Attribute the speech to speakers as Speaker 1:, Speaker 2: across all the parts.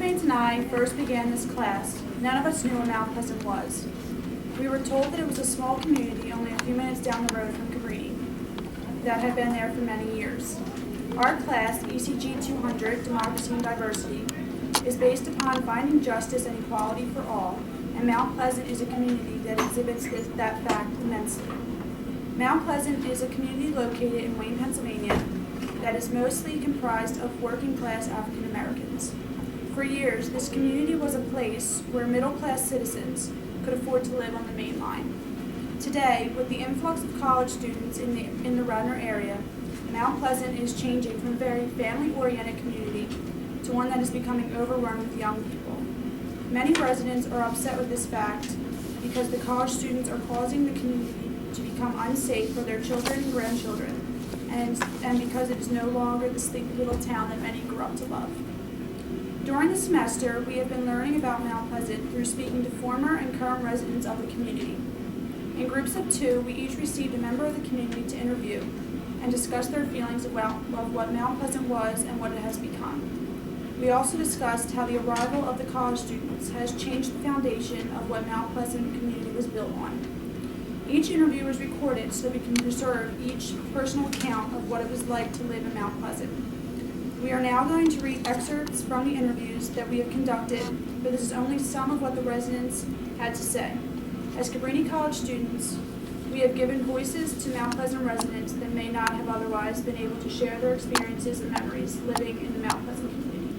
Speaker 1: classmates and I first began this class, none of us knew what Mount Pleasant was. We were told that it was a small community only a few minutes down the road from Cabrini that had been there for many years. Our class, ECG 200, Democracy and Diversity, is based upon finding justice and equality for all, and Mount Pleasant is a community that exhibits that fact immensely. Mount Pleasant is a community located in Wayne, Pennsylvania, that is mostly comprised of working-class African Americans. For years, this community was a place where middle-class citizens could afford to live on the main line. Today, with the influx of college students in the Radnor area, Mount Pleasant is changing from a very family-oriented community to one that is becoming overrun with young people. Many residents are upset with this fact because the college students are causing the community to become unsafe for their children and grandchildren, and because it is no longer the sleepy little town that many grew up to love. During the semester, we have been learning about Mount Pleasant through speaking to former and current residents of the community. In groups of 2, we each received a member of the community to interview and discuss their feelings of what Mount Pleasant was and what it has become. We also discussed how the arrival of the college students has changed the foundation of what Mount Pleasant community was built on. Each interview was recorded so we can preserve each personal account of what it was like to live in Mount Pleasant. We are now going to read excerpts from the interviews that we have conducted, but this is only some of what the residents had to say. As Cabrini College students, we have given voices to Mount Pleasant residents that may not have otherwise been able to share their experiences and memories living in the Mount Pleasant community.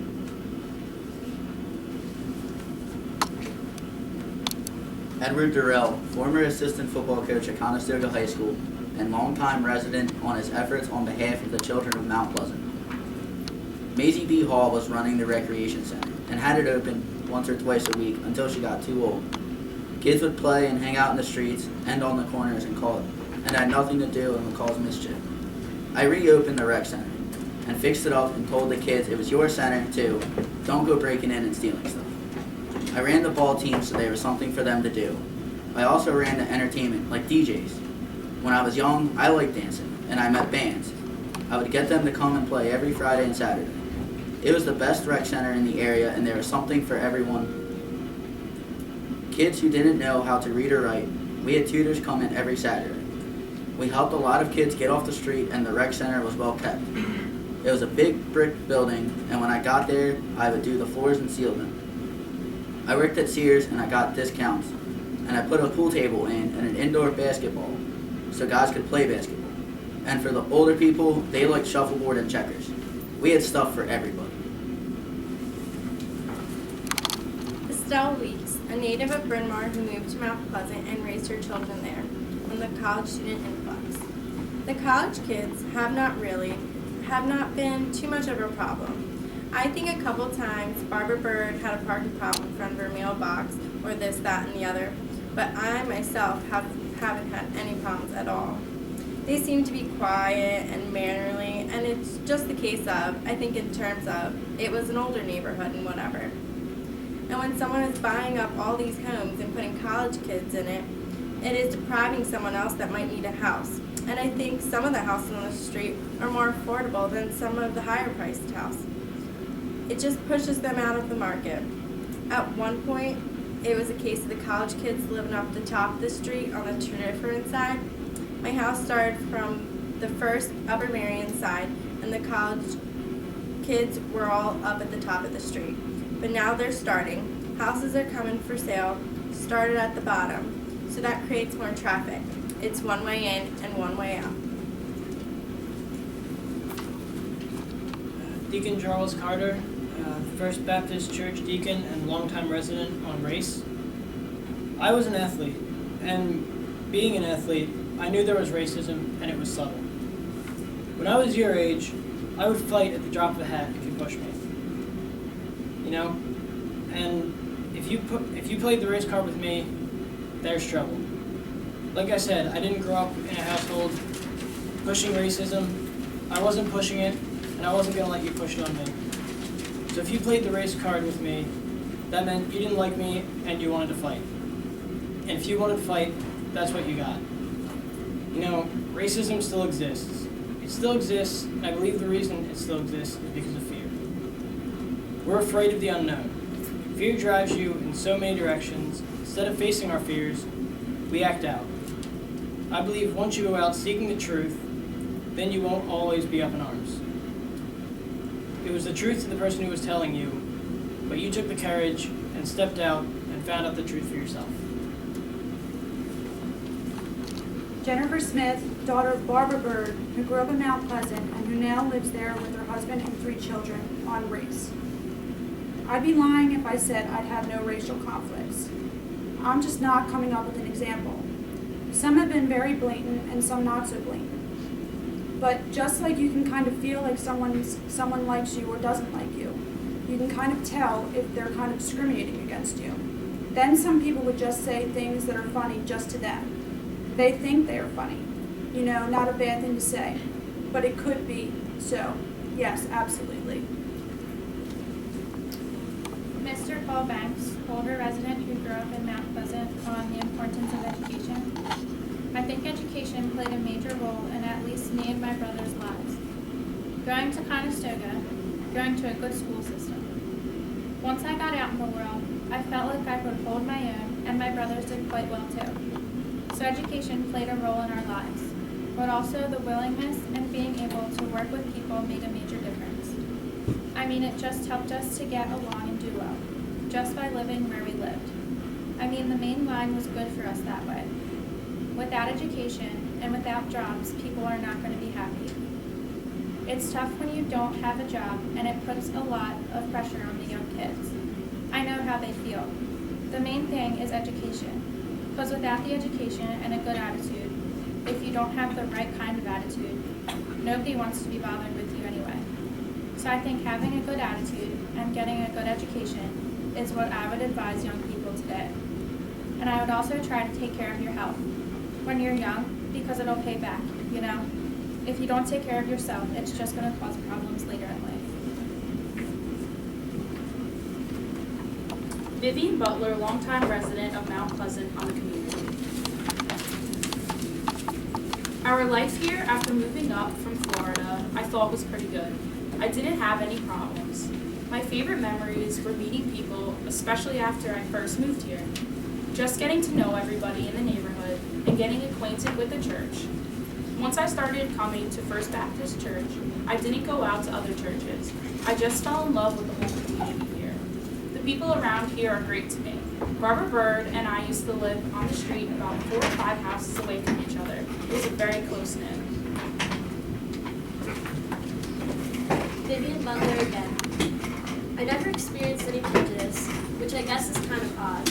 Speaker 2: Edward Durrell, former assistant football coach at Conestoga High School and longtime resident on his efforts on behalf of the children of Mount Pleasant. Maisie B. Hall was running the recreation center and had it open once or twice a week until she got too old. Kids would play and hang out in the streets and on the corners and had nothing to do and would cause mischief. I reopened the rec center and fixed it up and told the kids it was your center too. Don't go breaking in and stealing stuff. I ran the ball team so there was something for them to do. I also ran the entertainment, like DJs. When I was young, I liked dancing, and I met bands. I would get them to come and play every Friday and Saturday. It was the best rec center in the area, and there was something for everyone. Kids who didn't know how to read or write, we had tutors come in every Saturday. We helped a lot of kids get off the street, and the rec center was well kept. It was a big brick building, and when I got there, I would do the floors and seal them. I worked at Sears and I got discounts, and I put a pool table in and an indoor basketball so guys could play basketball. And for the older people, they liked shuffleboard and checkers. We had stuff for everybody.
Speaker 3: Estelle Weeks, a native of Bryn Mawr who moved to Mount Pleasant and raised her children there from the college student influx. The college kids have not been too much of a problem. I think a couple times Barbara Bird had a parking problem in front of her mailbox, or this, that, and the other, but I myself haven't had any problems at all. They seem to be quiet and mannerly, and it's just the case of, I think in terms of, it was an older neighborhood and whatever. And when someone is buying up all these homes and putting college kids in it, it is depriving someone else that might need a house. And I think some of the houses on the street are more affordable than some of the higher priced houses. It just pushes them out of the market. At one point, it was a case of the college kids living up the top of the street on the Tredyffrin side. My house started from the first Upper Marion side, and the college kids were all up at the top of the street. But now they're starting. Houses are coming for sale, started at the bottom, so that creates more traffic. It's one way in and one way out.
Speaker 4: Deacon Charles Carter, First Baptist Church deacon and longtime resident on race. I was an athlete, and being an athlete, I knew there was racism and it was subtle. When I was your age, I would fight at the drop of a hat if you pushed me. You know? And if you played the race card with me, there's trouble. Like I said, I didn't grow up in a household pushing racism. I wasn't pushing it, and I wasn't going to let you push it on me. So if you played the race card with me, that meant you didn't like me and you wanted to fight. And if you wanted to fight, that's what you got. You know, racism still exists. It still exists, and I believe the reason it still exists is because of fear. We're afraid of the unknown. Fear drives you in so many directions. Instead of facing our fears, we act out. I believe once you go out seeking the truth, then you won't always be up in arms. It was the truth to the person who was telling you, but you took the courage and stepped out and found out the truth for yourself.
Speaker 1: Jennifer Smith, daughter of Barbara Bird, who grew up in Mount Pleasant and who now lives there with her husband and 3 children, on race. I'd be lying if I said I'd have no racial conflicts. I'm just not coming up with an example. Some have been very blatant and some not so blatant. But just like you can kind of feel like someone likes you or doesn't like you, you can kind of tell if they're kind of discriminating against you. Then some people would just say things that are funny just to them. They think they are funny. You know, not a bad thing to say, but it could be. So, yes, absolutely.
Speaker 5: Mr. Paul Banks, older resident who grew up in Mount Pleasant, on the importance of education. I think education played a major role in at least me and my brother's lives. Going to Conestoga, going to a good school system. Once I got out in the world, I felt like I could hold my own, and my brothers did quite well too. So education played a role in our lives, but also the willingness and being able to work with people made a major difference. I mean, it just helped us to get along and do well, just by living where we lived. I mean, the main line was good for us that way. Without education and without jobs, people are not going to be happy. It's tough when you don't have a job, and it puts a lot of pressure on the young kids. I know how they feel. The main thing is education. Because without the education and a good attitude, if you don't have the right kind of attitude, nobody wants to be bothered with you anyway. So I think having a good attitude and getting a good education is what I would advise young people today. And I would also try to take care of your health when you're young, because it'll pay back, you know? If you don't take care of yourself, it's just going to cause problems later in life.
Speaker 6: Vivian Butler, longtime resident of Mount Pleasant on the community. Our life here after moving up from Florida, I thought was pretty good. I didn't have any problems. My favorite memories were meeting people, especially after I first moved here. Just getting to know everybody in the neighborhood and getting acquainted with the church. Once I started coming to First Baptist Church, I didn't go out to other churches. I just fell in love with the whole community here. The people around here are great to me. Barbara Bird and I used to live on the street about 4 or 5 houses away from each other. It was very close-knit.
Speaker 7: Vivian Butler again. I never experienced any prejudice, which I guess is kind of odd.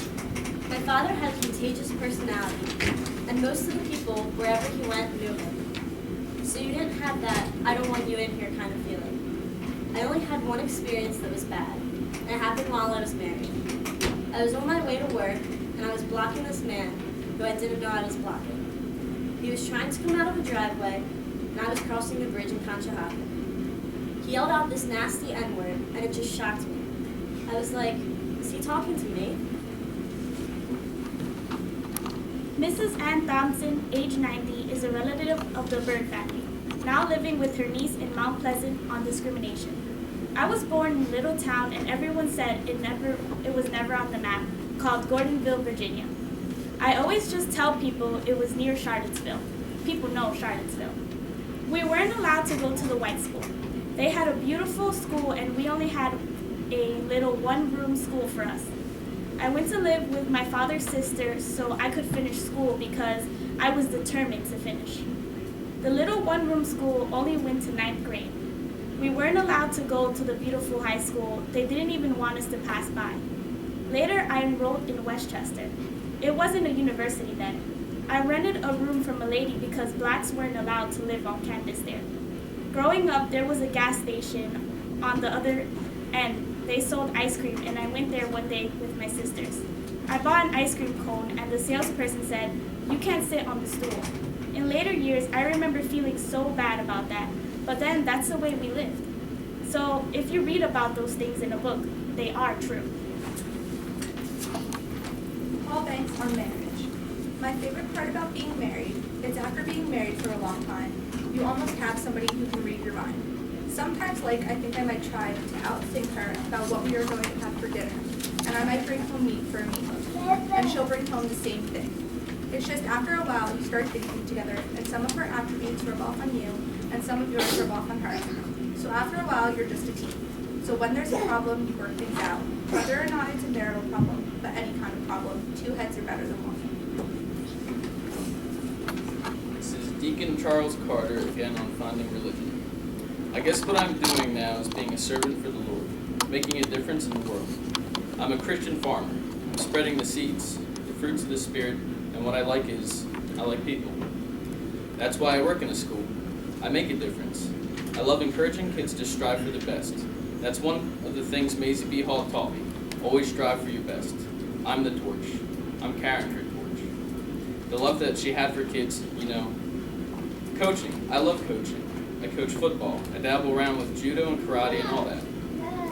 Speaker 7: My father had a contagious personality, and most of the people, wherever he went, knew him. So you didn't have that, I don't want you in here kind of feeling. I only had one experience that was bad, and it happened while I was married. I was on my way to work, and I was blocking this man, who I didn't know I was blocking. He was trying to come out of a driveway, and I was crossing the bridge in Conshohocken. He yelled out this nasty N-word, and it just shocked me. I was like, is he talking to me?
Speaker 8: Mrs. Ann Thompson, age 90, is a relative of the Bird family, now living with her niece in Mount Pleasant on discrimination. I was born in a little town, and everyone said it was never on the map, called Gordonville, Virginia. I always just tell people it was near Charlottesville. People know Charlottesville. We weren't allowed to go to the white school. They had a beautiful school, and we only had a little one-room school for us. I went to live with my father's sister so I could finish school because I was determined to finish. The little one-room school only went to 9th grade. We weren't allowed to go to the beautiful high school. They didn't even want us to pass by. Later, I enrolled in Westchester. It wasn't a university then. I rented a room from a lady because blacks weren't allowed to live on campus there. Growing up, there was a gas station on the other end. They sold ice cream, and I went there one day with my sisters. I bought an ice cream cone, and the salesperson said, "You can't sit on the stool." In later years, I remember feeling so bad about that, but then that's the way we lived. So if you read about those things in a book, they are true.
Speaker 9: Paul Banks on marriage. My favorite part about being married is after being married for a long time, you almost have somebody who can read your mind. Sometimes like I think I might try to outthink her about what we are going to have for dinner. And I might bring home meat for a meatloaf. And she'll bring home the same thing. It's just after a while you start thinking together, and some of her attributes rub off on you, and some of yours rub off on her. So after a while, you're just a team. So when there's a problem, you work things out. Whether or not it's a marital problem, but any kind of problem, two heads are better than one.
Speaker 10: This is Deacon Charles Carter again on Finding Religion. I guess what I'm doing now is being a servant for the Lord, making a difference in the world. I'm a Christian farmer. I'm spreading the seeds, the fruits of the Spirit, and what I like is, I like people. That's why I work in a school. I make a difference. I love encouraging kids to strive for the best. That's one of the things Maisie B. Hall taught me. Always strive for your best. I'm the torch. I'm carrying her torch. The love that she had for kids, you know. Coaching. I love coaching. I coach football. I dabble around with judo and karate and all that.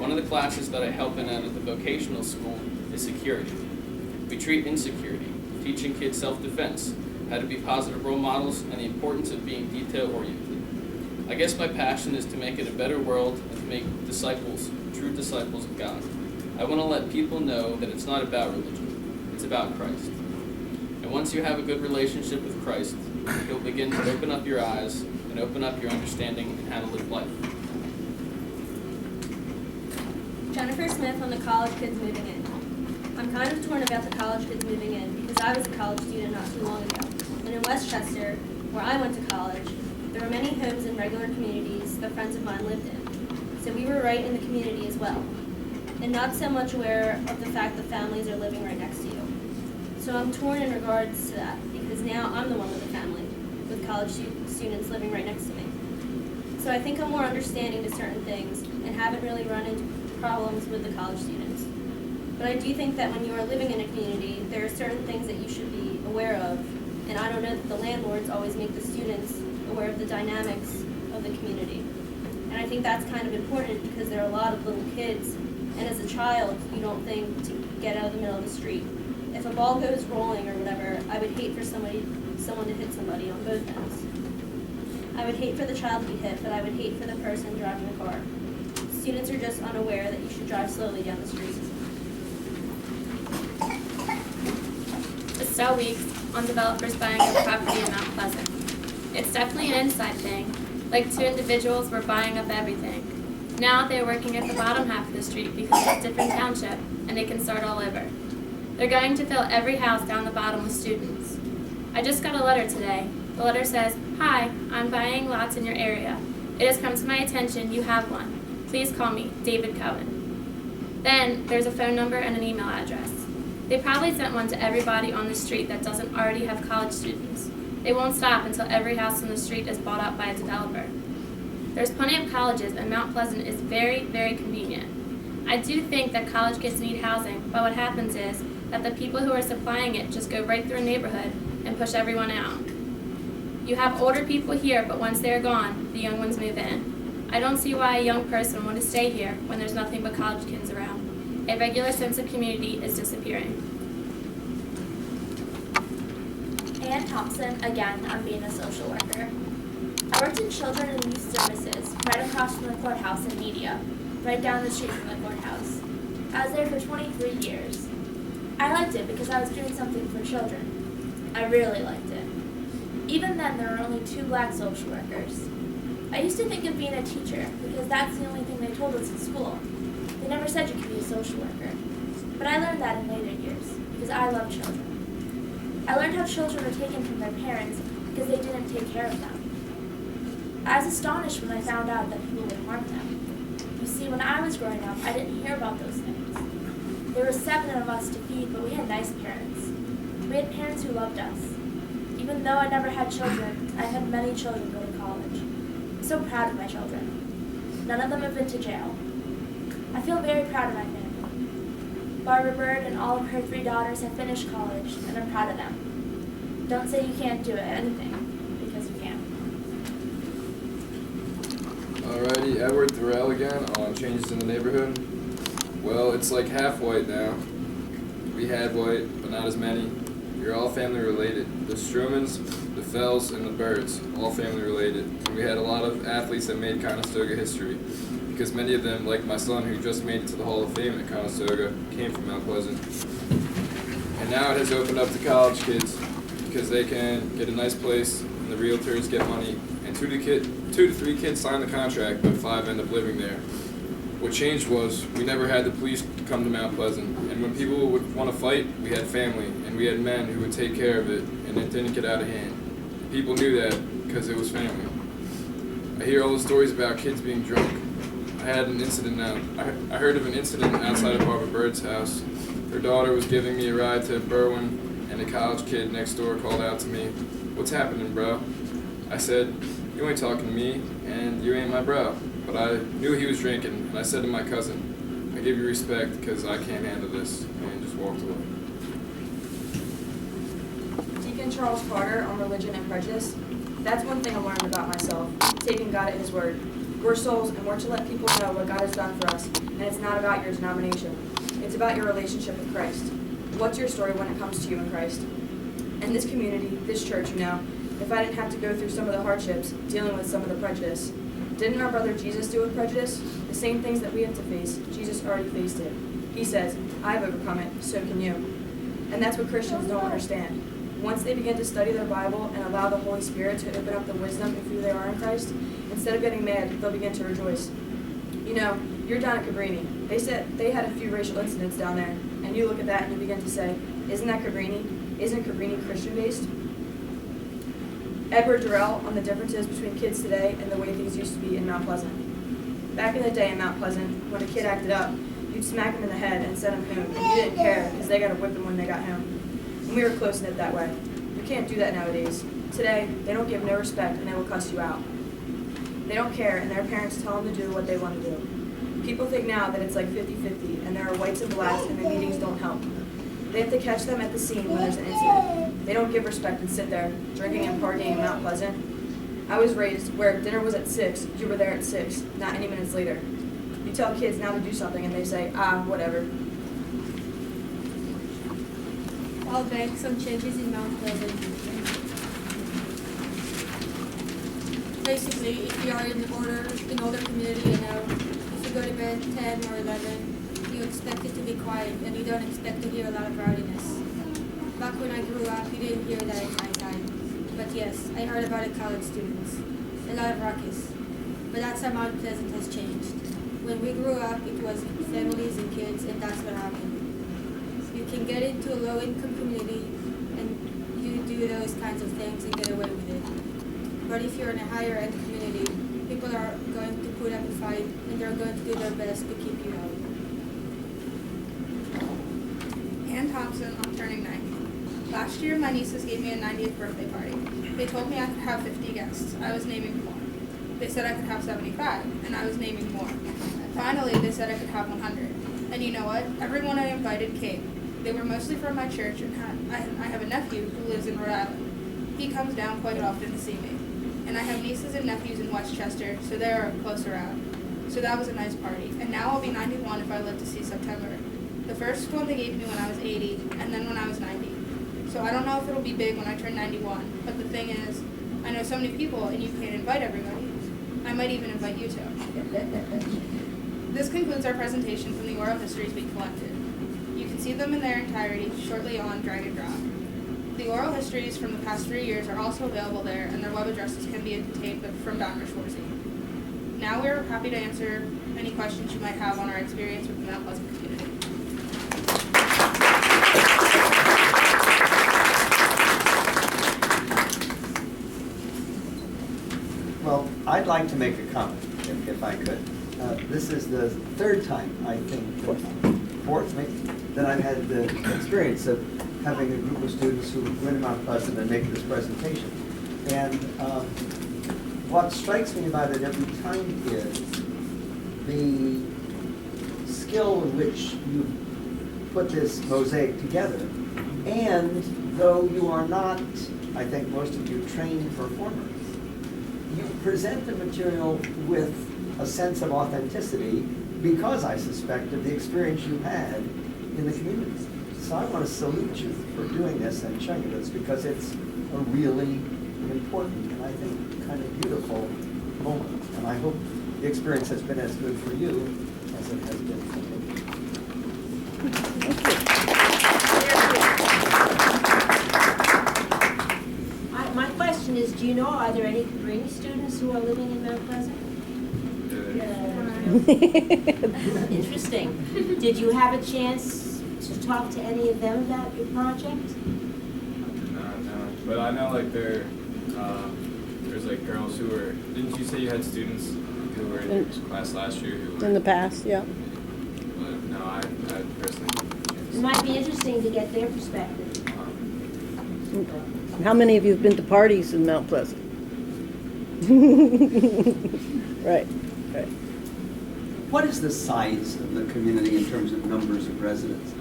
Speaker 10: One of the classes that I help in out of the vocational school is security. We treat insecurity, teaching kids self-defense, how to be positive role models, and the importance of being detail-oriented. I guess my passion is to make it a better world and to make disciples, true disciples of God. I want to let people know that it's not about religion, it's about Christ. And once you have a good relationship with Christ, He'll begin to open up your eyes and open up your understanding in how to live life.
Speaker 7: Jennifer Smith on the college kids moving in. I'm kind of torn about the college kids moving in because I was a college student not too long ago. And in Westchester, where I went to college, there were many homes and regular communities that friends of mine lived in. So we were right in the community as well. And not so much aware of the fact that families are living right next to you. So I'm torn in regards to that because now I'm the one with a family, with college students living right next to me. So I think I'm more understanding to certain things and haven't really run into problems with the college students. But I do think that when you are living in a community, there are certain things that you should be aware of. And I don't know that the landlords always make the students aware of the dynamics of the community. And I think that's kind of important because there are a lot of little kids, and as a child, you don't think to get out of the middle of the street. If a ball goes rolling or whatever, I would hate for someone to hit somebody on both ends. I would hate for the child to be hit, but I would hate for the person driving the car. Students are just unaware that you should drive slowly down the street.
Speaker 11: Estelle Weeks on developers buying up property in Mount Pleasant. It's definitely an inside thing. Like two individuals were buying up everything. Now they're working at the bottom half of the street because it's a different township and they can start all over. They're going to fill every house down the bottom with students. I just got a letter today. The letter says, "Hi, I'm buying lots in your area. It has come to my attention you have one. Please call me, David Cohen." Then there's a phone number and an email address. They probably sent one to everybody on the street that doesn't already have college students. They won't stop until every house on the street is bought up by a developer. There's plenty of colleges, and Mount Pleasant is very, very convenient. I do think that college kids need housing, but what happens is that the people who are supplying it just go right through a neighborhood and push everyone out. You have older people here, but once they're gone, the young ones move in. I don't see why a young person would stay here when there's nothing but college kids around. A regular sense of community is disappearing.
Speaker 8: Ann Thompson, again, on being a social worker. I worked in children and youth services right across from the courthouse in media, right down the street from the courthouse. I was there for 23 years. I liked it because I was doing something for children. I really liked it. Even then, there were only 2 black social workers. I used to think of being a teacher because that's the only thing they told us in school. They never said you could be a social worker. But I learned that in later years because I love children. I learned how children were taken from their parents because they didn't take care of them. I was astonished when I found out that people would harm them. You see, when I was growing up, I didn't hear about those things. There were 7 of us to feed, but we had nice parents. We had parents who loved us. Even though I never had children, I've had many children go to college. I'm so proud of my children. None of them have been to jail. I feel very proud of my family. Barbara Bird and all of her 3 daughters have finished college, and I'm proud of them. Don't say you can't do anything, because you can.
Speaker 12: Alrighty, Edward Thorell again on changes in the neighborhood. Well, it's like half white now. We had white, but not as many. You're all family related. The Strumans, the Fells, and the Birds, all family related. And we had a lot of athletes that made Conestoga history, because many of them, like my son who just made it to the Hall of Fame at Conestoga, came from Mount Pleasant. And now it has opened up to college kids, because they can get a nice place, and the realtors get money, and 2 to 3 kids sign the contract, but 5 end up living there. What changed was we never had the police come to Mount Pleasant, and when people would want to fight, we had family, and we had men who would take care of it, and it didn't get out of hand. People knew that because it was family. I hear all the stories about kids being drunk. I had an incident I heard of an incident outside of Barbara Bird's house. Her daughter was giving me a ride to Berwyn, and a college kid next door called out to me, "What's happening, bro?" I said, "You ain't talking to me, and you ain't my bro." But I knew he was drinking, and I said to my cousin, "I give you respect because I can't handle this," and just walked away.
Speaker 13: Deacon Charles Carter on religion and prejudice. That's one thing I learned about myself, taking God at His word. We're souls, and we're to let people know what God has done for us, and it's not about your denomination. It's about your relationship with Christ. What's your story when it comes to you in Christ? In this community, this church, if I didn't have to go through some of the hardships, dealing with some of the prejudice, didn't our brother Jesus deal with prejudice? The same things that we have to face, Jesus already faced it. He says, "I've overcome it, so can you." And that's what Christians don't understand. Once they begin to study their Bible and allow the Holy Spirit to open up the wisdom of who they are in Christ, instead of getting mad, they'll begin to rejoice. You're down at Cabrini. They said they had a few racial incidents down there, and you look at that and you begin to say, "Isn't that Cabrini? Isn't Cabrini Christian-based?" Edward Durrell on the differences between kids today and the way things used to be in Mount Pleasant. Back in the day in Mount Pleasant, when a kid acted up, you'd smack him in the head and send him home, and you didn't care because they got a whipping when they got home. And we were close-knit that way. You can't do that nowadays. Today, they don't give no respect and they will cuss you out. They don't care, and their parents tell them to do what they want to do. People think now that it's like 50-50, and there are whites and blacks, and the meetings don't help. They have to catch them at the scene when there's an incident. They don't give respect and sit there, drinking and partying in Mount Pleasant. I was raised where if dinner was at 6, you were there at 6, not any minutes later. You tell kids now to do something, and they say, whatever.
Speaker 14: Paul Banks on changes in Mount Pleasant. Basically, if you are in older community, if you go to bed 10 or 11, you expect it to be quiet, and you don't expect to hear a lot of rowdiness. Back when I grew up, you didn't hear that in my time. But yes, I heard about it, college students. A lot of ruckus. But that's how Mount Pleasant has changed. When we grew up, it was families and kids, and that's what happened. You can get into a low-income community, and you do those kinds of things and get away with it. But if you're in a higher-end community, people are going to put up a fight, and they're going to do their best to keep you out.
Speaker 9: Ann Thompson, I'm turning 90. Last year, my nieces gave me a 90th birthday party. They told me I could have 50 guests. I was naming more. They said I could have 75, and I was naming more. Finally, they said I could have 100. And you know what? Everyone I invited came. They were mostly from my church, and I have a nephew who lives in Rhode Island. He comes down quite often to see me. And I have nieces and nephews in Westchester, so they're close around. So that was a nice party. And now I'll be 91 if I live to see September. The first one they gave me when I was 80, and then when I was 90. So I don't know if it'll be big when I turn 91, but the thing is, I know so many people, and you can't invite everybody. I might even invite you two. This concludes our presentation from the oral histories we collected. You can see them in their entirety shortly on Drag and Drop. The oral histories from the past 3 years are also available there, and their web addresses can be obtained from Dr. Schwarzy. Now we are happy to answer any questions you might have on our experience with the Mount Pleasant community.
Speaker 15: Well, I'd like to make a comment, if I could. This is the third time, I think, fourth maybe, that I've had the experience of having a group of students who went to Mount Pleasant and make this presentation. And what strikes me about it every time is the skill in which you put this mosaic together. And though you are not, I think most of you, trained performers, you present the material with a sense of authenticity because, I suspect, of the experience you had in the community. So I want to salute you for doing this and showing us because it's a really important and I think kind of beautiful moment. And I hope the experience has been as good for you as it has been for me.
Speaker 16: My question is, do you know, are there any Cabrini students who are living in Mount Pleasant? Interesting. Did you have a chance to talk to any of them about your project?
Speaker 12: No, but I know like there's like girls who were. Didn't you say you had students who were in your class last year who were?
Speaker 17: In the past, yeah.
Speaker 12: But no, I personally.
Speaker 16: It might be interesting to get their perspective.
Speaker 17: How many of you have been to parties in Mount Pleasant? Right.
Speaker 15: What is the size of the community in terms of numbers of residents?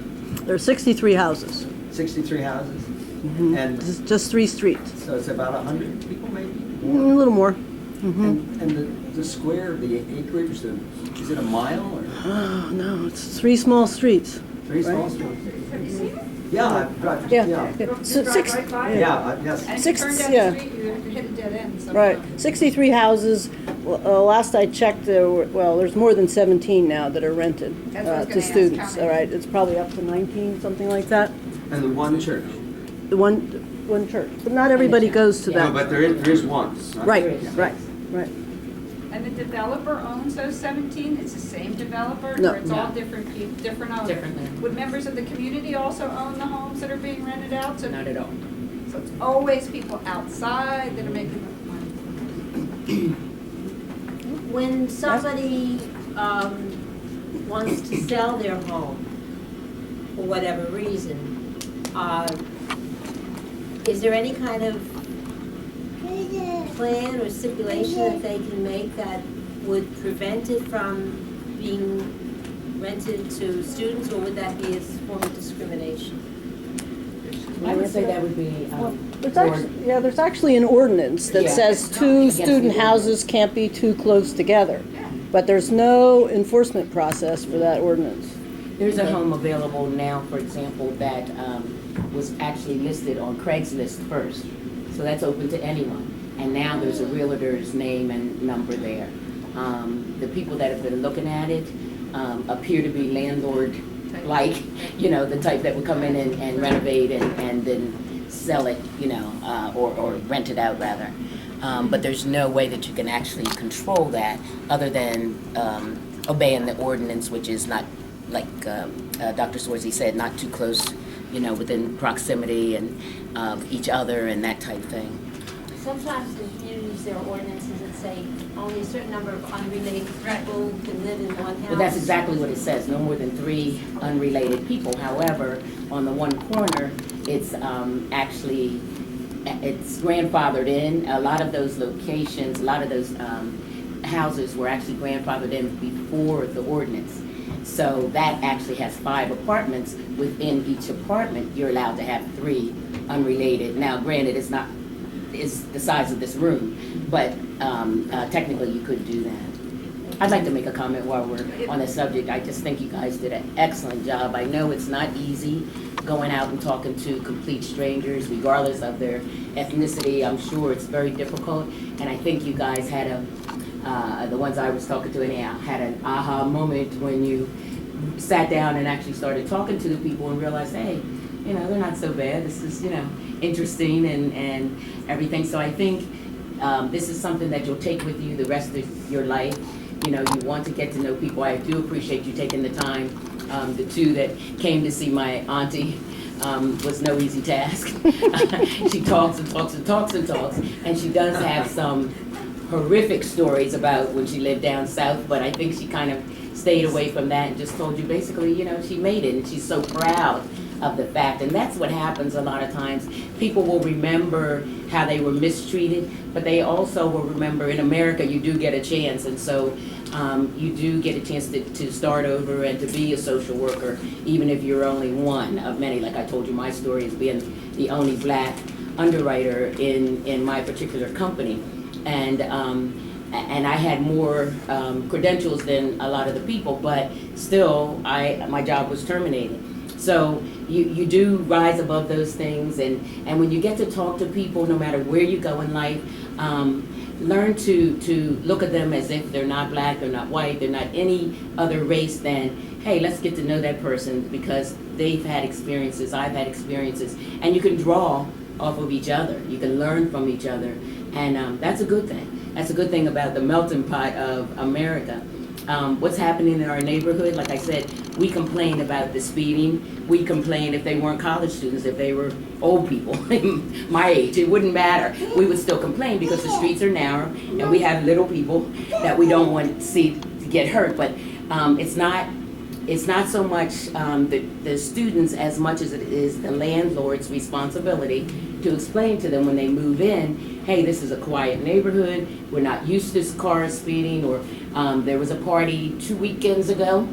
Speaker 17: There are 63 houses.
Speaker 15: 63 houses?
Speaker 17: Mm-hmm.
Speaker 15: And
Speaker 17: just 3 streets.
Speaker 15: so it's about 100 people maybe?
Speaker 17: A little more. Mm-hmm.
Speaker 15: And the square, the acreage, is it a mile or?
Speaker 17: Oh, no, it's 3 small streets.
Speaker 15: 3 small streets? Have you seen it? Yeah, I've got,
Speaker 17: Yeah.
Speaker 15: yeah.
Speaker 17: So six,
Speaker 15: Yes.
Speaker 1: And if
Speaker 17: Six-
Speaker 1: you turn down
Speaker 17: yeah.
Speaker 1: the street, you have to hit a dead end somehow.
Speaker 17: Right, 63 houses. Last I checked, there's more than 17 now that are rented
Speaker 1: That's what I was
Speaker 17: to
Speaker 1: gonna ask,
Speaker 17: students.
Speaker 1: how many?
Speaker 17: All right, it's probably up to 19, something like that.
Speaker 15: And the one church?
Speaker 17: The one church, but not everybody goes to
Speaker 15: No,
Speaker 17: that.
Speaker 15: but there is one.
Speaker 17: Right.
Speaker 18: And the developer owns those 17? It's the same developer?
Speaker 17: No.
Speaker 18: Or it's all different people, different owners?
Speaker 13: Different.
Speaker 18: Would members of the community also own the homes that are being rented out?
Speaker 13: Not at all.
Speaker 18: So it's always people outside that are making the money?
Speaker 16: When somebody wants to sell their home, for whatever reason, is there any kind of plan or stipulation that they can make that would prevent it from being rented to students, or would that be a form of discrimination?
Speaker 13: I would say that would be.
Speaker 17: There's actually an ordinance that
Speaker 13: Yeah.
Speaker 17: says two
Speaker 13: Against the
Speaker 17: student
Speaker 13: ordinance.
Speaker 17: houses can't be too close together. But there's no enforcement process for that ordinance.
Speaker 13: There's a home available now, for example, that was actually listed on Craigslist first. So that's open to anyone. And now there's a realtor's name and number there. The people that have been looking at it appear to be landlord-like, the type that would come in and renovate and then sell it, or rent it out rather. But there's no way that you can actually control that other than obeying the ordinance, which is not, like Dr. Swarzy said, not too close, within proximity and each other and that type of thing.
Speaker 16: Sometimes in communities, there are ordinances that say only a certain number of unrelated people can live in one house.
Speaker 13: Well, that's exactly what it says, no more than 3 unrelated people. However, on the one corner, it's actually, it's grandfathered in. A lot of those locations, a lot of those houses were actually grandfathered in before the ordinance. So that actually has 5 apartments. Within each apartment, you're allowed to have 3 unrelated. Now, granted, it's the size of this room, but technically you could do that. I'd like to make a comment while we're on the subject. I just think you guys did an excellent job. I know it's not easy going out and talking to complete strangers, regardless of their ethnicity. I'm sure it's very difficult, and I think you guys had the ones I was talking to anyhow, had an aha moment when you sat down and actually started talking to the people and realized, hey, they're not so bad. This is, interesting and everything. So I think this is something that you'll take with you the rest of your life. You want to get to know people. I do appreciate you taking the time. The 2 that came to see my auntie was no easy task. She talks and talks and talks and talks, and she does have some horrific stories about when she lived down south, but I think she kind of stayed away from that and just told you basically, she made it, and she's so proud of the fact. And that's what happens a lot of times. People will remember how they were mistreated, but they also will remember in America you do get a chance, and so you do get a chance to start over and to be a social worker, even if you're only one of many. Like I told you, my story is being the only black underwriter in my particular company. And I had more credentials than a lot of the people, but still my job was terminated.
Speaker 19: So you do rise above those things, and when you get to talk to people, no matter where you go in life, learn to look at them as if they're not black, they're not white, they're not any other race than, hey, let's get to know that person because they've had experiences, I've had experiences, and you can draw off of each other. You can learn from each other, and that's a good thing. That's a good thing about the melting pot of America. What's happening in our neighborhood, like I said, we complain about the speeding. We complain if they weren't college students, if they were old people, my age, it wouldn't matter. We would still complain because the streets are narrow and we have little people that we don't want to see to get hurt. But it's not so much the students as much as it is the landlord's responsibility to explain to them when they move in, hey, this is a quiet neighborhood, we're not used to cars speeding, or there was a party 2 weekends ago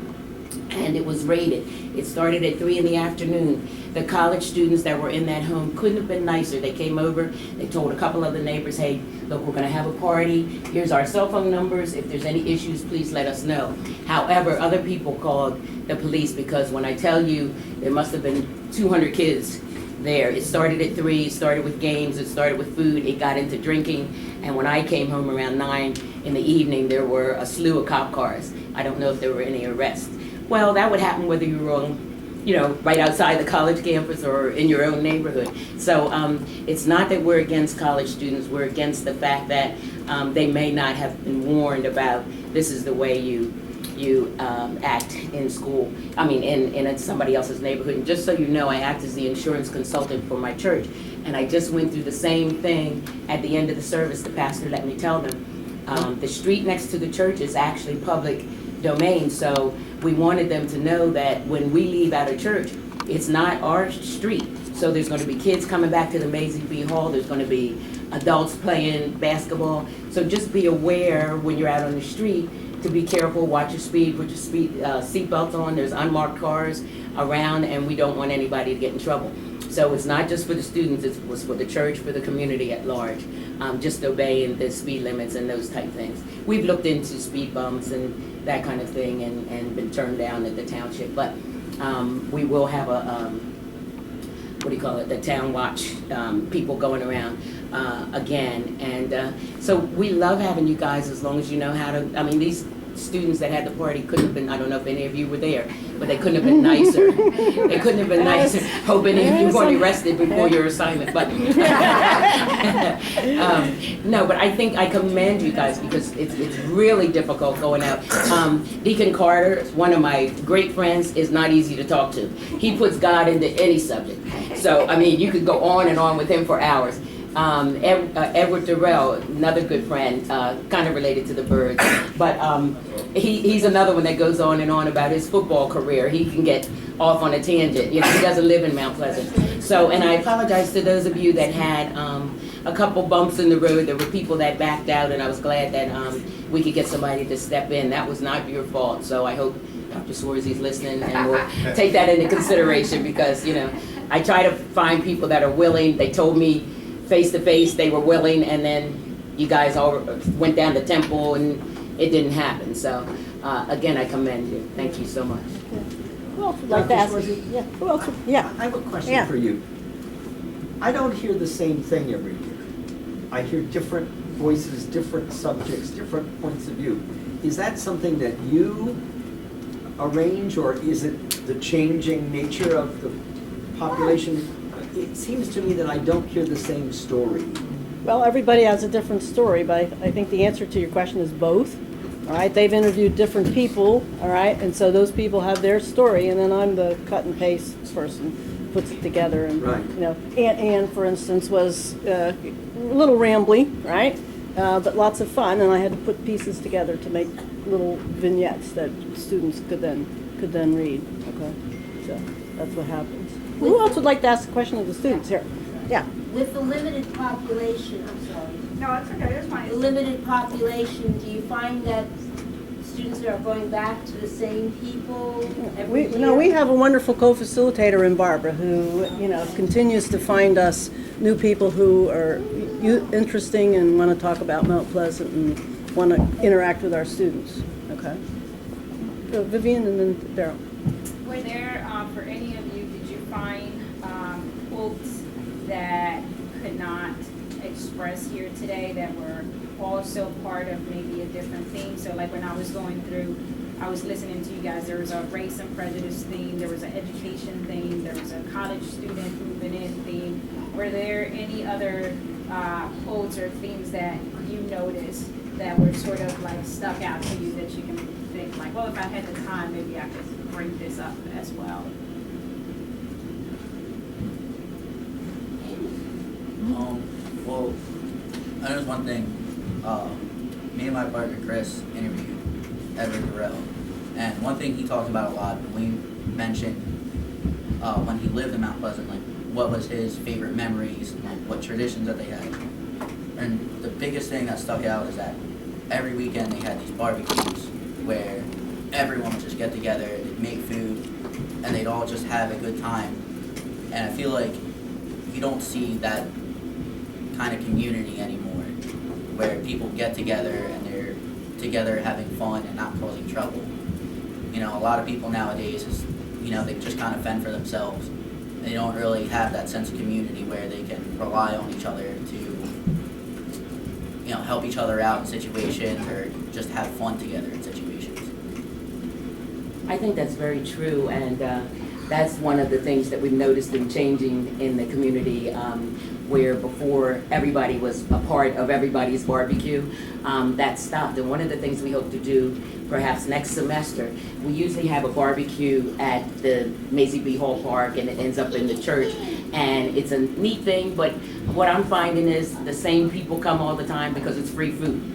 Speaker 19: and it was raided. It started at 3 in the afternoon. The college students that were in that home couldn't have been nicer. They came over, they told a couple of the neighbors, hey, look, we're gonna have a party, here's our cell phone numbers, if there's any issues, please let us know. However, other people called the police because when I tell you there must have been 200 kids there. It started at 3, it started with games, it started with food, it got into drinking, and when I came home around 9 in the evening, there were a slew of cop cars. I don't know if there were any arrests. Well, that would happen whether you were on, right outside the college campus or in your own neighborhood. So it's not that we're against college students, we're against the fact that they may not have been warned about this is the way you act in school, in somebody else's neighborhood. And just so you know, I act as the insurance consultant for my church. And I just went through the same thing at the end of the service. The pastor let me tell them. The street next to the church is actually public domain, so we wanted them to know that when we leave out of church, it's not our street. So there's going to be kids coming back to the Maisie B. Hall, there's going to be adults playing basketball. So just be aware when you're out on the street to be careful, watch your speed, put your seatbelts on. There's unmarked cars around and we don't want anybody to get in trouble. So it's not just for the students, it was for the church, for the community at large, just obeying the speed limits and those type things. We've looked into speed bumps and that kind of thing and been turned down at the township, but we will have a, the town watch, people going around again. And so we love having you guys as long as you know how to, these students that had the party couldn't have been, I don't know if any of you were there, but they couldn't have been nicer. They couldn't have been nicer. Hope any of you weren't arrested before your assignment. But no, but I think I commend you guys because it's really difficult going out. Deacon Carter, one of my great friends, is not easy to talk to. He puts God into any subject. So, you could go on and on with him for hours. Edward Durrell, another good friend, kind of related to the Birds, but he's another one that goes on and on about his football career. He can get off on a tangent. He doesn't live in Mount Pleasant. So, and I apologize to those of you that had a couple bumps in the road. There were people that backed out, and I was glad that we could get somebody to step in. That was not your fault. So I hope Dr. Swarzy's listening and will take that into consideration because, I try to find people that are willing. They told me face to face they were willing, and then you guys all went down to Temple and it didn't happen. So again, I commend you. Thank you so much.
Speaker 17: Who else would like to ask? Yeah. Who else? Yeah.
Speaker 15: I have a question for you. I don't hear the same thing every year. I hear different voices, different subjects, different points of view. Is that something that you arrange, or is it the changing nature of the population? It seems to me that I don't hear the same story.
Speaker 17: Well, everybody has a different story, but I think the answer to your question is both. All right, they've interviewed different people, all right, and so those people have their story, and then I'm the cut and paste person, puts it together, and Anne, for instance, was a little rambly, right, but lots of fun, and I had to put pieces together to make little vignettes that students could then read. Okay, so that's what happens. Who else would like to ask a question of the students here? Yeah.
Speaker 16: With the limited population, I'm sorry.
Speaker 18: No, that's okay, that's fine.
Speaker 16: The limited population, do you find that students are going back to the same people every year?
Speaker 17: No, we have a wonderful co-facilitator in Barbara who, continues to find us new people who are interesting and want to talk about Mount Pleasant and want to interact with our students. Okay. So Vivian and then Daryl.
Speaker 18: were there, for any of you, did you find quotes that could not express here today that were also part of maybe a different theme? So like when I was going through, I was listening to you guys, there was a race and prejudice theme, there was an education theme, there was a college student moving in theme. Were there any other quotes or themes that you noticed that were sort of like stuck out to you that you can think like, well, if I had the time, maybe I could bring this up as well?
Speaker 2: Well, I know one thing. Me and my partner Chris interviewed Edward Durrell, and one thing he talked about a lot when we mentioned when he lived in Mount Pleasant, like what was his favorite memories, like what traditions that they had. And the biggest thing that stuck out is that every weekend they had these barbecues where everyone would just get together, they'd make food, and they'd all just have a good time. And I feel like you don't see that kind of community anymore, where people get together and they're together having fun and not causing trouble. You know, a lot of people nowadays they just kind of fend for themselves. They don't really have that sense of community where they can rely on each other to, help each other out in situations or just have fun together in situations.
Speaker 19: I think that's very true, and that's one of the things that we've noticed in changing in the community, where before everybody was a part of everybody's barbecue, that stopped. And one of the things we hope to do perhaps next semester, we usually have a barbecue at the Maisie B. Hall Park, and it ends up in the church. And it's a neat thing, but what I'm finding is the same people come all the time because it's free food.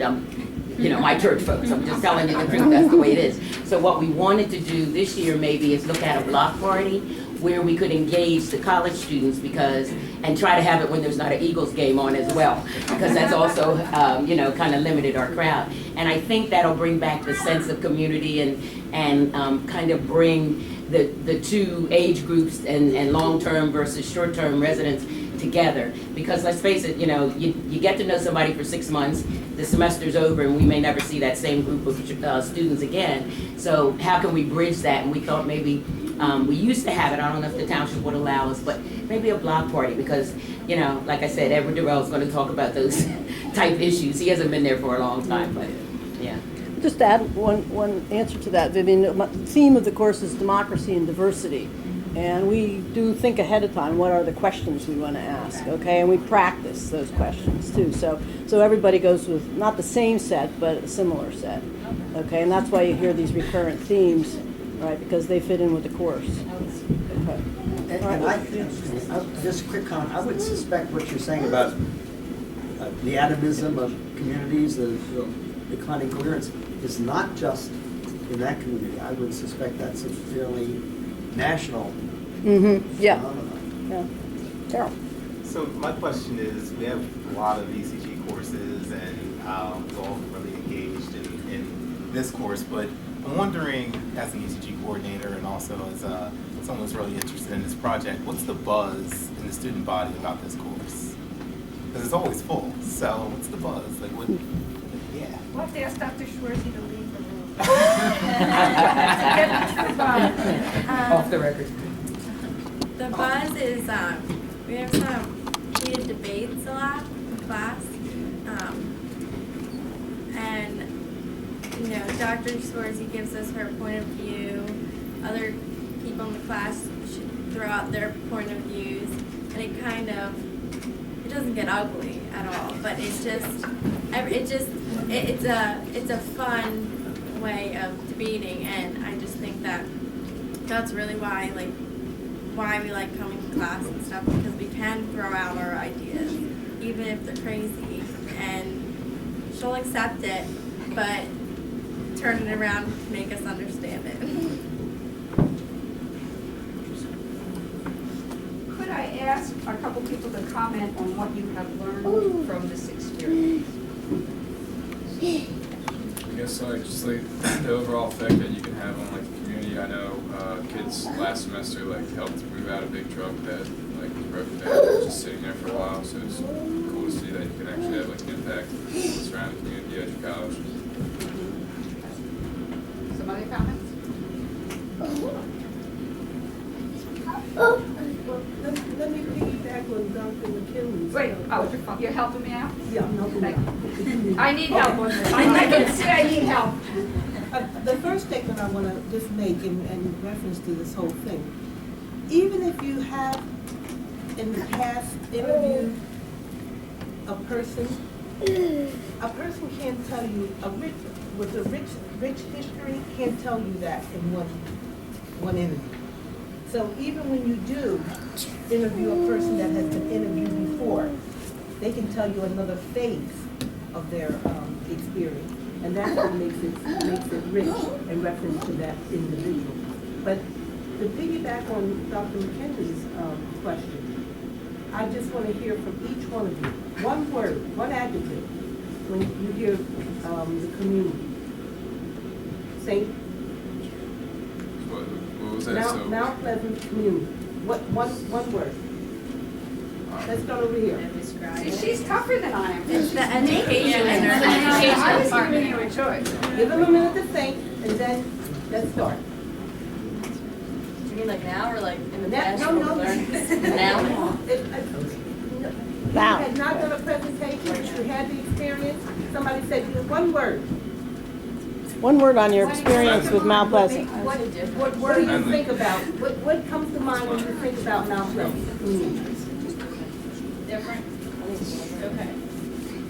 Speaker 19: My church folks, I'm just telling you the truth, that's the way it is. So what we wanted to do this year maybe is look at a block party where we could engage the college students and try to have it when there's not an Eagles game on as well, because that's also, kind of limited our crowd. And I think that'll bring back the sense of community and kind of bring the two age groups and long-term versus short-term residents together. Because let's face it, you get to know somebody for 6 months, the semester's over, and we may never see that same group of students again. So how can we bridge that? And we thought maybe, we used to have it, I don't know if the township would allow us, but maybe a block party, because, like I said, Edward Durrell is going to talk about those type issues. He hasn't been there for a long time, but yeah.
Speaker 17: Just to add one answer to that, Vivian, the theme of the course is democracy and diversity. And we do think ahead of time, what are the questions we want to ask, okay? And we practice those questions too. So everybody goes with not the same set, but a similar set, okay? And that's why you hear these recurrent themes, right? Because they fit in with the course. Okay.
Speaker 15: And just a quick comment. I would suspect what you're saying about the atomism of communities, the declining coherence, is not just in that community. I would suspect that's a fairly national phenomenon.
Speaker 17: Yeah. Carol.
Speaker 20: So my question is, we have a lot of ECG courses, and we're all really engaged in this course, but I'm wondering, as an ECG coordinator and also as someone who's really interested in this project, what's the buzz in the student body about this course? Because it's always full, so what's the buzz?
Speaker 18: We'll have to ask Dr. Schwarzy to leave the room.
Speaker 19: Off the record.
Speaker 3: The buzz is, we have some heated debates a lot in class. And, Dr. Schwarzy gives us her point of view. Other people in the class should throw out their point of views. And it doesn't get ugly at all, but it's a fun way of debating, and I just think that's really why we like coming to class and stuff, because we can throw out our ideas, even if they're crazy, and she'll accept it, but turn it around to make us understand it.
Speaker 18: Could I ask a couple people to comment on what you have learned from this experience?
Speaker 12: I guess just the overall effect that you can have on the community. I know kids last semester helped move out a big truck that was broken down. It was just sitting there for a while, so it's cool to see that you can actually have an impact on the surrounding community at your college.
Speaker 18: Some other comments?
Speaker 21: Let me piggyback on Dr. McKinley's.
Speaker 22: Wait, you're helping me out?
Speaker 21: Yeah, I'm helping out.
Speaker 22: I need help on this. I can see I need help.
Speaker 21: The first statement I want to just make in reference to this whole thing, even if you have in the past interviewed a person can't tell you, with a rich history, can't tell you that in one interview. So even when you do interview a person that has been interviewed before, they can tell you another phase of their experience. And that's what makes it rich in reference to that individual. But to piggyback on Dr. McKinley's question, I just want to hear from each one of you, one word, one adjective, when you hear the community. Say,
Speaker 12: what was that?
Speaker 21: Mount Pleasant community. One word. Let's go over here.
Speaker 22: See, she's tougher than I am.
Speaker 3: It's the education and their
Speaker 22: I was
Speaker 3: department.
Speaker 22: giving you a choice.
Speaker 21: Give them a minute to think, and then let's start.
Speaker 13: You mean like now or like in the
Speaker 21: Now-
Speaker 13: past?
Speaker 21: no, no.
Speaker 13: Now?
Speaker 21: Now. You had not done a presentation, you had the experience, somebody said you one word.
Speaker 17: One word on your experience with Mount Pleasant.
Speaker 21: What do you think about, what comes to mind when you think about Mount Pleasant?
Speaker 22: Different? Okay.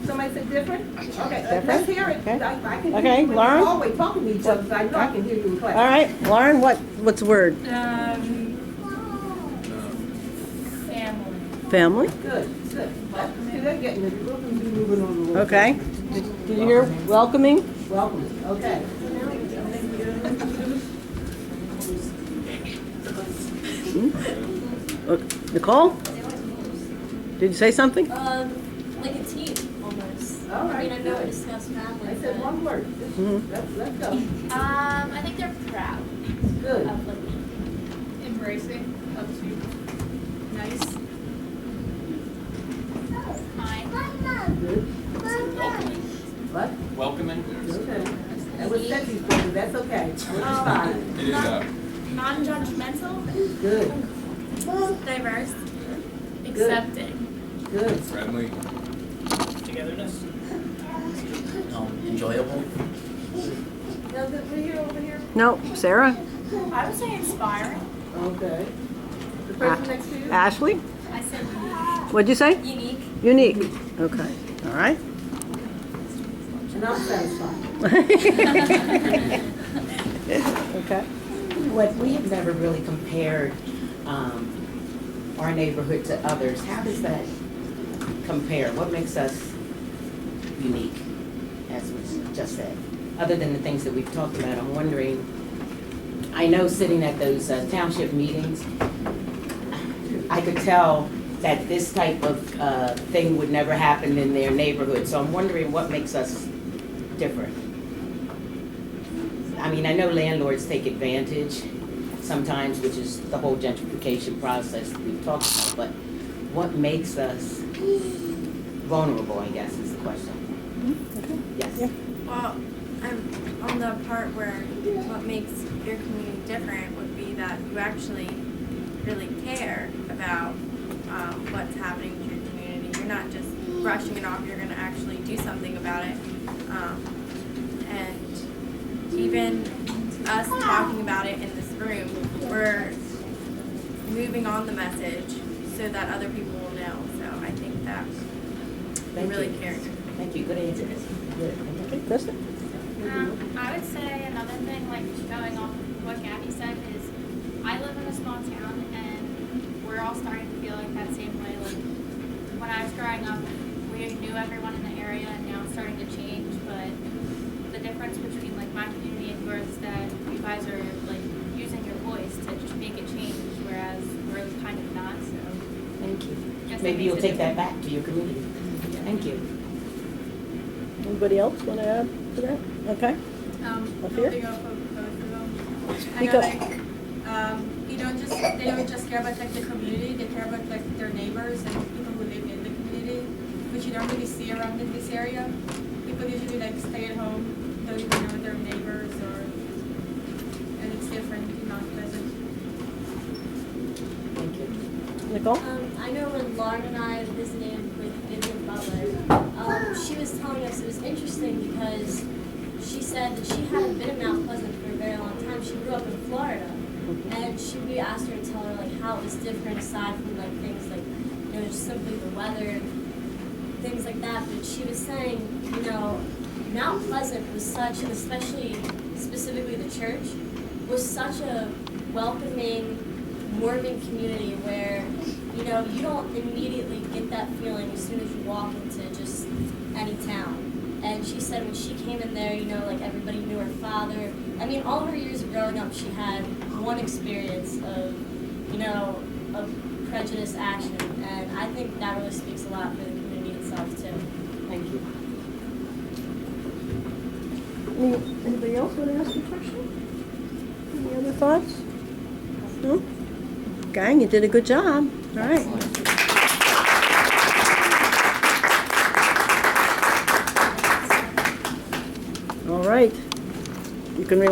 Speaker 21: Somebody said different? Okay,
Speaker 17: Different?
Speaker 21: let's hear it.
Speaker 17: Okay.
Speaker 21: I can
Speaker 17: Okay,
Speaker 21: hear you in the
Speaker 17: Lauren?
Speaker 21: hallway talking to each other, so I know I can hear you in class.
Speaker 17: All right, Lauren, what's the word?
Speaker 22: Family.
Speaker 17: Family?
Speaker 21: Good. See, they're getting it, we're going to be moving on a little bit.
Speaker 17: Okay. Did you hear welcoming?
Speaker 21: Welcome, okay.
Speaker 17: Nicole? Did you say something?
Speaker 7: Like a team, almost.
Speaker 21: All right.
Speaker 7: I mean, I know we discussed family.
Speaker 21: I said one word. Let's go.
Speaker 5: I think they're proud.
Speaker 21: Good.
Speaker 5: Of like
Speaker 22: Embracing of you.
Speaker 5: nice.
Speaker 21: Good.
Speaker 10: Welcoming.
Speaker 21: What?
Speaker 10: Welcoming.
Speaker 21: Okay. That was sexy for you, that's okay. Which is fine.
Speaker 12: It is not.
Speaker 8: Non-judgmental.
Speaker 21: Good.
Speaker 3: Diverse.
Speaker 8: Accepting.
Speaker 21: Good.
Speaker 12: Friendly.
Speaker 4: Togetherness.
Speaker 2: Enjoyable.
Speaker 21: Now, over here.
Speaker 17: No, Sarah?
Speaker 5: I would say inspiring.
Speaker 21: Okay. The person next to you?
Speaker 17: Ashley?
Speaker 5: I said
Speaker 17: What'd you say?
Speaker 5: unique.
Speaker 17: Unique. Okay, all right.
Speaker 21: And I'm satisfied.
Speaker 17: Okay.
Speaker 19: What we have never really compared our neighborhood to others. How does that compare? What makes us unique, as was just said? Other than the things that we've talked about, I'm wondering, I know sitting at those township meetings, I could tell that this type of thing would never happen in their neighborhood. So I'm wondering what makes us different. I mean, I know landlords take advantage sometimes, which is the whole gentrification process that we've talked about, but what makes us vulnerable, I guess, is the question. Yes.
Speaker 3: Well, I'm on the part where what makes your community different would be that you actually really care about what's happening to your community. You're not just brushing it off, you're going to actually do something about it. And even us talking about it in this room, we're moving on the message so that other people will know. So I think that we really care.
Speaker 19: Thank you. Good answer. Good.
Speaker 17: Okay, Krista?
Speaker 5: I would say another thing, like going off what Gabby said, is I live in a small town and we're all starting to feel like that same way. Like when I was growing up, we knew everyone in the area, and now it's starting to change. But the difference between like my community and yours is that you guys are like using your voice to just make a change, whereas we're kind of not. So
Speaker 19: Thank you.
Speaker 5: Yes, that
Speaker 19: Maybe
Speaker 5: makes
Speaker 19: you'll
Speaker 5: a
Speaker 19: take that
Speaker 5: difference.
Speaker 19: back to your community. Thank you.
Speaker 17: Anybody else want to add to that? Okay. Up here?
Speaker 23: Building off of both of them. I
Speaker 17: Speak
Speaker 23: know,
Speaker 17: up.
Speaker 23: like, they don't just care about like the community, they care about like their neighbors and people who live in the community, which you don't really see around in this area. People usually like stay at home, don't even know their neighbors, and it's different in Mount Pleasant.
Speaker 19: Thank
Speaker 17: Nicole?
Speaker 7: I know when Lauren and I visited with Vivian Butler, she was telling us it was interesting because she said that she hadn't been in Mount Pleasant for a very long time. She grew up in Florida, and we asked her to tell her like how it was different aside from like things like just simply the weather, things like that. But she was saying, Mount Pleasant was such, and especially specifically the church, was such a welcoming, warming community where you don't immediately get that feeling as soon as you walk into just any town. And she said when she came in there, like everybody knew her father. I mean, all her years of growing up, she had one experience of, of prejudice action. And I think that really speaks a lot for the community itself, too.
Speaker 17: Thank you. Anybody else want to ask a question? Any other thoughts? No? Gang, you did a good job. All right. All right. You can relax.